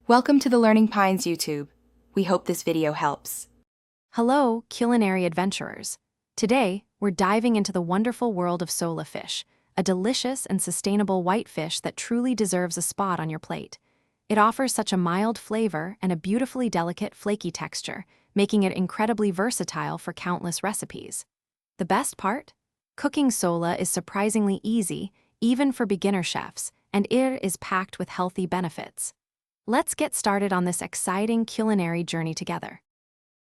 Welcome to the Learning Pines YouTube. We hope this video helps. Hello, culinary adventurers. Today, we're diving into the wonderful world of sola fish, a delicious and sustainable white fish that truly deserves a spot on your plate. It offers such a mild flavor and a beautifully delicate, flaky texture, making it incredibly versatile for countless recipes. The best part? Cooking sola is surprisingly easy, even for beginner chefs, and it is packed with healthy benefits. Let's get started on this exciting culinary journey together.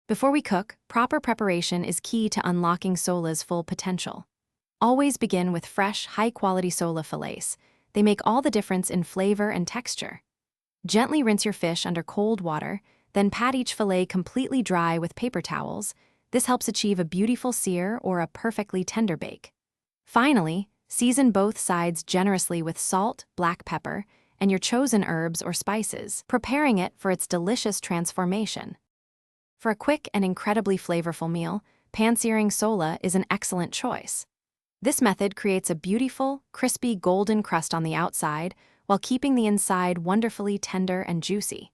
Before we cook, proper preparation is key to unlocking sola's full potential. Always begin with fresh, high-quality sola fillets. They make all the difference in flavor and texture. Gently rinse your fish under cold water, then pat each fillet completely dry with paper towels. This helps achieve a beautiful sear or a perfectly tender bake. Finally, season both sides generously with salt, black pepper, and your chosen herbs or spices, preparing it for its delicious transformation. For a quick and incredibly flavorful meal, pan-searing sola is an excellent choice. This method creates a beautiful, crispy golden crust on the outside while keeping the inside wonderfully tender and juicy.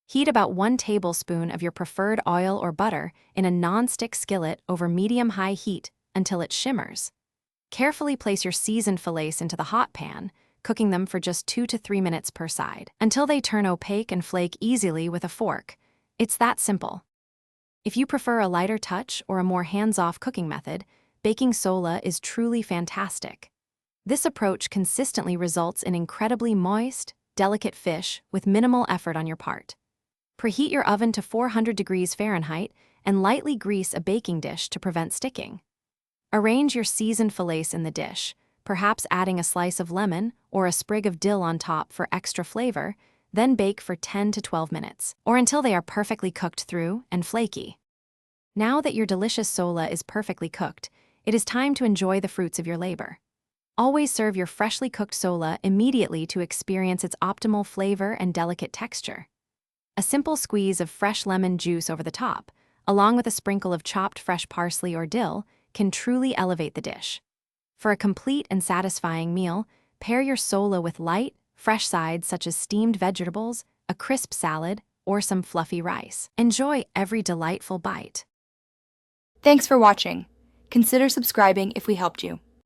Heat about 1 tablespoon of your preferred oil or butter in a non-stick skillet over medium-high heat until it shimmers. Carefully place your seasoned fillets into the hot pan, cooking them for just 2 to 3 minutes per side, until they turn opaque and flake easily with a fork. It's that simple. If you prefer a lighter touch or a more hands-off cooking method, baking sola is truly fantastic. This approach consistently results in incredibly moist, delicate fish with minimal effort on your part. Preheat your oven to 400 degrees Fahrenheit and lightly grease a baking dish to prevent sticking. Arrange your seasoned fillets in the dish, perhaps adding a slice of lemon or a sprig of dill on top for extra flavor, then bake for 10 to 12 minutes, or until they are perfectly cooked through and flaky. Now that your delicious sola is perfectly cooked, it is time to enjoy the fruits of your labor. Always serve your freshly cooked sola immediately to experience its optimal flavor and delicate texture. A simple squeeze of fresh lemon juice over the top, along with a sprinkle of chopped fresh parsley or dill, can truly elevate the dish. For a complete and satisfying meal, pair your sola with light, fresh sides such as steamed vegetables, a crisp salad, or some fluffy rice. Enjoy every delightful bite. Thanks for watching. Consider subscribing if we helped you.